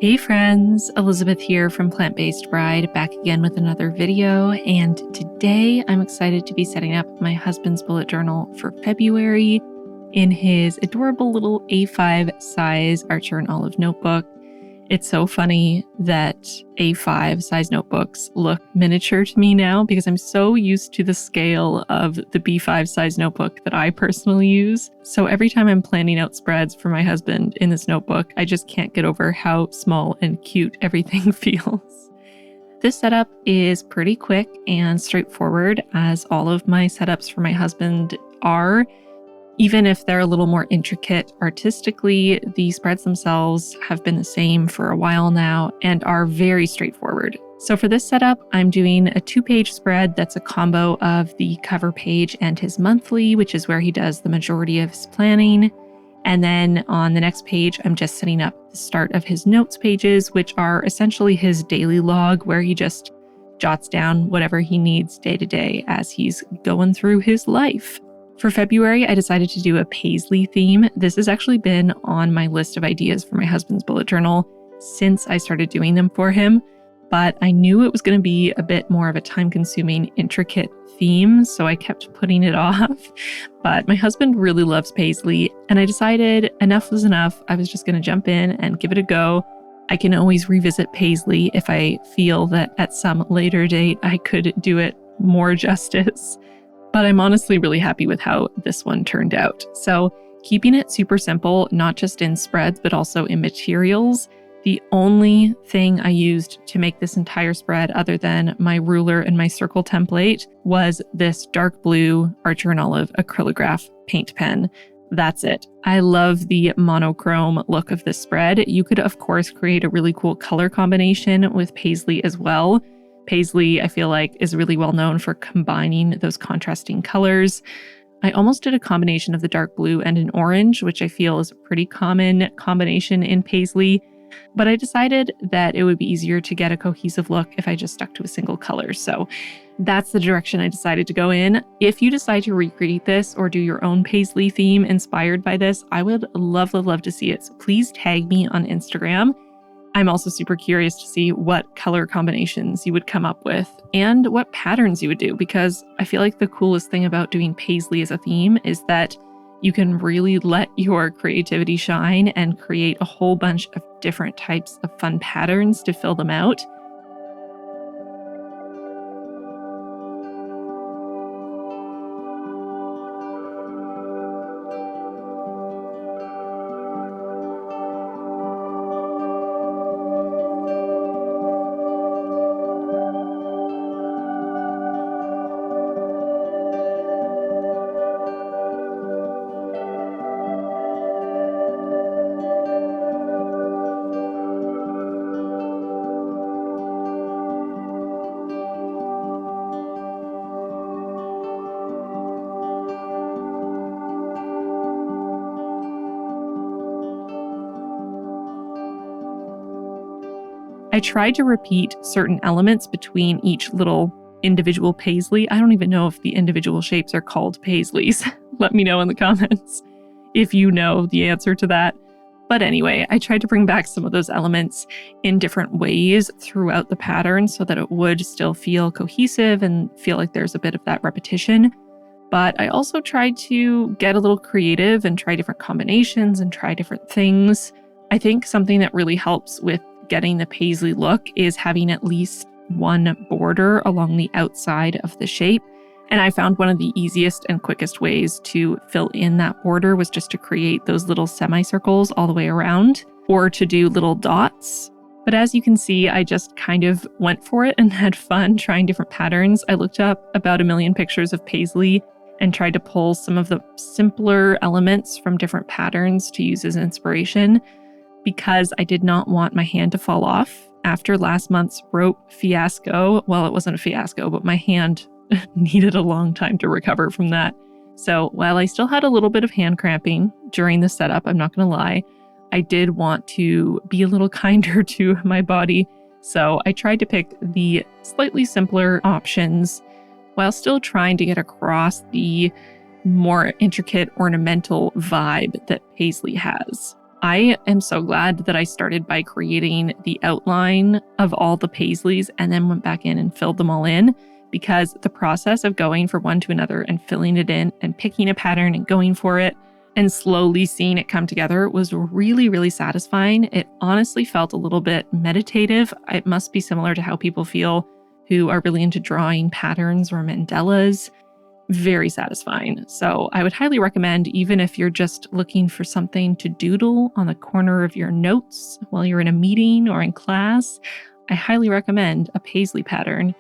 Hey friends, Elizabeth here from Plant-Based Bride, back again with another video, and today I'm excited to be setting up my husband's bullet journal for February in his adorable little A5 size Archer and Olive notebook. It's so funny that A5 size notebooks look miniature to me now because I'm so used to the scale of the B5 size notebook that I personally use. So every time I'm planning out spreads for my husband in this notebook, I just can't get over how small and cute everything feels. This setup is pretty quick and straightforward, as all of my setups for my husband are. Even if they're a little more intricate artistically, the spreads themselves have been the same for a while now and are very straightforward. So for this setup, I'm doing a 2-page spread that's a combo of the cover page and his monthly, which is where he does the majority of his planning. And then on the next page, I'm just setting up the start of his notes pages, which are essentially his daily log, where he just jots down whatever he needs day to day as he's going through his life. For February, I decided to do a paisley theme. This has actually been on my list of ideas for my husband's bullet journal since I started doing them for him, but I knew it was going to be a bit more of a time-consuming, intricate theme, so I kept putting it off. But my husband really loves paisley, and I decided enough was enough. I was just going to jump in and give it a go. I can always revisit paisley if I feel that at some later date I could do it more justice. But I'm honestly really happy with how this one turned out. So keeping it super simple, not just in spreads, but also in materials. The only thing I used to make this entire spread, other than my ruler and my circle template, was this dark blue Archer and Olive acrylograph paint pen. That's it. I love the monochrome look of this spread. You could, of course, create a really cool color combination with paisley as well. Paisley, I feel like, is really well known for combining those contrasting colors. I almost did a combination of the dark blue and an orange, which I feel is a pretty common combination in paisley. But I decided that it would be easier to get a cohesive look if I just stuck to a single color. So that's the direction I decided to go in. If you decide to recreate this or do your own paisley theme inspired by this, I would love to see it. So please tag me on Instagram. I'm also super curious to see what color combinations you would come up with and what patterns you would do, because I feel like the coolest thing about doing paisley as a theme is that you can really let your creativity shine and create a whole bunch of different types of fun patterns to fill them out. I tried to repeat certain elements between each little individual paisley. I don't even know if the individual shapes are called paisleys. Let me know in the comments if you know the answer to that. But anyway, I tried to bring back some of those elements in different ways throughout the pattern so that it would still feel cohesive and feel like there's a bit of that repetition. But I also tried to get a little creative and try different combinations and try different things. I think something that really helps with getting the paisley look is having at least one border along the outside of the shape. And I found one of the easiest and quickest ways to fill in that border was just to create those little semicircles all the way around, or to do little dots. But as you can see, I just kind of went for it and had fun trying different patterns. I looked up about 1 million pictures of paisley and tried to pull some of the simpler elements from different patterns to use as inspiration, because I did not want my hand to fall off. After last month's rope fiasco, well, it wasn't a fiasco, but my hand needed a long time to recover from that. So while I still had a little bit of hand cramping during the setup, I'm not going to lie, I did want to be a little kinder to my body. So I tried to pick the slightly simpler options while still trying to get across the more intricate ornamental vibe that paisley has. I am so glad that I started by creating the outline of all the paisleys and then went back in and filled them all in, because the process of going from one to another and filling it in and picking a pattern and going for it and slowly seeing it come together was really, really satisfying. It honestly felt a little bit meditative. It must be similar to how people feel who are really into drawing patterns or mandalas. Very satisfying. So I would highly recommend, even if you're just looking for something to doodle on the corner of your notes while you're in a meeting or in class, I highly recommend a paisley pattern.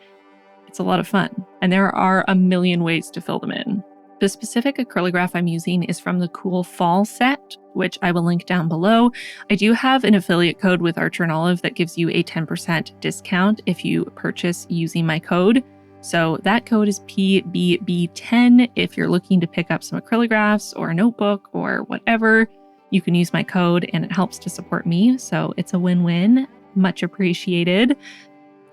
It's a lot of fun, and there are a million ways to fill them in. The specific acrylograph I'm using is from the Cool Fall set, which I will link down below. I do have an affiliate code with Archer and Olive that gives you a 10% discount if you purchase using my code. So that code is PBB10. If you're looking to pick up some acrylographs or a notebook or whatever, you can use my code and it helps to support me. So it's a win-win. Much appreciated.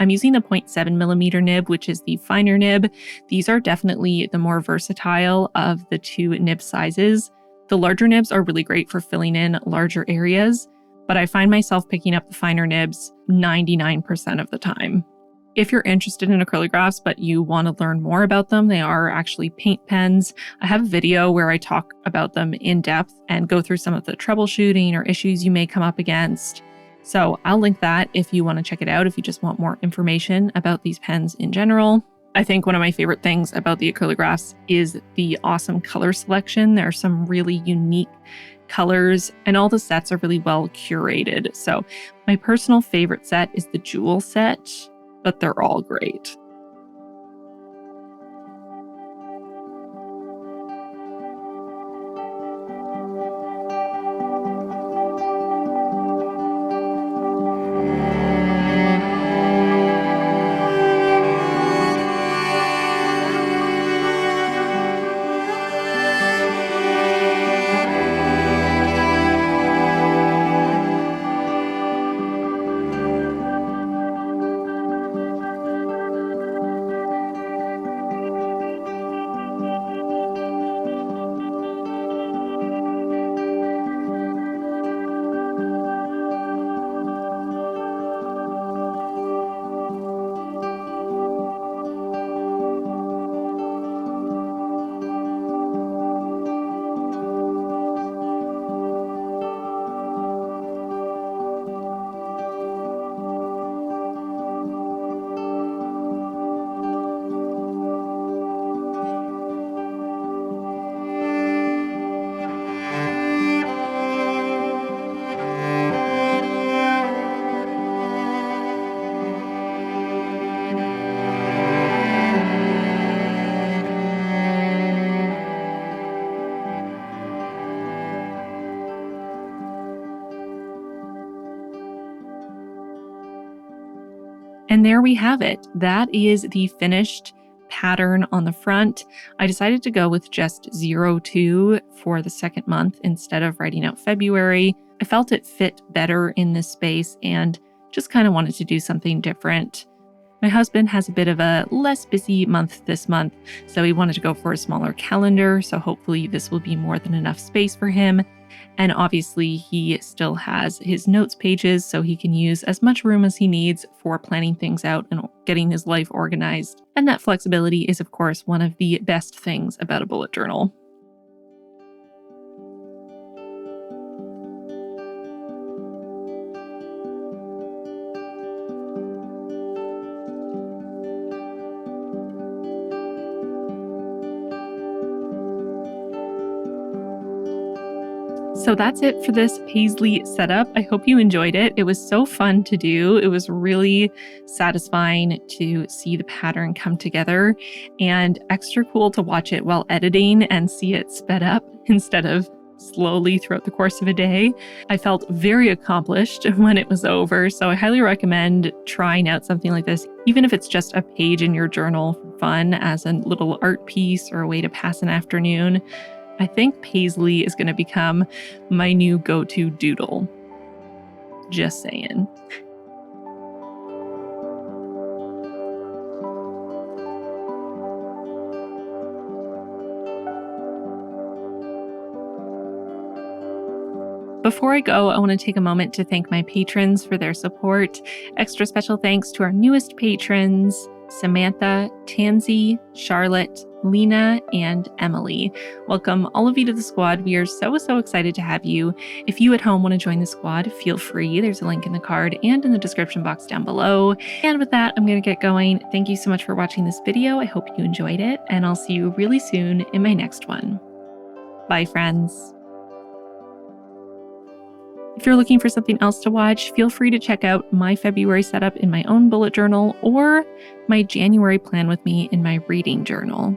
I'm using the 0.7mm nib, which is the finer nib. These are definitely the more versatile of the two nib sizes. The larger nibs are really great for filling in larger areas, but I find myself picking up the finer nibs 99% of the time. If you're interested in acrylographs, but you want to learn more about them, they are actually paint pens. I have a video where I talk about them in depth and go through some of the troubleshooting or issues you may come up against. So I'll link that if you want to check it out, if you just want more information about these pens in general. I think one of my favorite things about the acrylographs is the awesome color selection. There are some really unique colors and all the sets are really well curated. So my personal favorite set is the Jewel set, but they're all great. And there we have it. That is the finished pattern on the front. I decided to go with just 02 for the second month instead of writing out February. I felt it fit better in this space and just kind of wanted to do something different. My husband has a bit of a less busy month this month, so he wanted to go for a smaller calendar, so hopefully this will be more than enough space for him. And obviously he still has his notes pages, so he can use as much room as he needs for planning things out and getting his life organized. And that flexibility is, of course, one of the best things about a bullet journal. So that's it for this paisley setup. I hope you enjoyed it. It was so fun to do. It was really satisfying to see the pattern come together and extra cool to watch it while editing and see it sped up instead of slowly throughout the course of a day. I felt very accomplished when it was over. So I highly recommend trying out something like this, even if it's just a page in your journal for fun as a little art piece or a way to pass an afternoon. I think paisley is going to become my new go-to doodle. Just saying. Before I go, I want to take a moment to thank my patrons for their support. Extra special thanks to our newest patrons, Samantha, Tansy, Charlotte, Lena, and Emily. Welcome all of you to the squad. We are so excited to have you. If you at home want to join the squad, feel free. There's a link in the card and in the description box down below. And with that, I'm going to get going. Thank you so much for watching this video. I hope you enjoyed it, and I'll see you really soon in my next one. Bye, friends. If you're looking for something else to watch, feel free to check out my February setup in my own bullet journal or my January plan with me in my reading journal.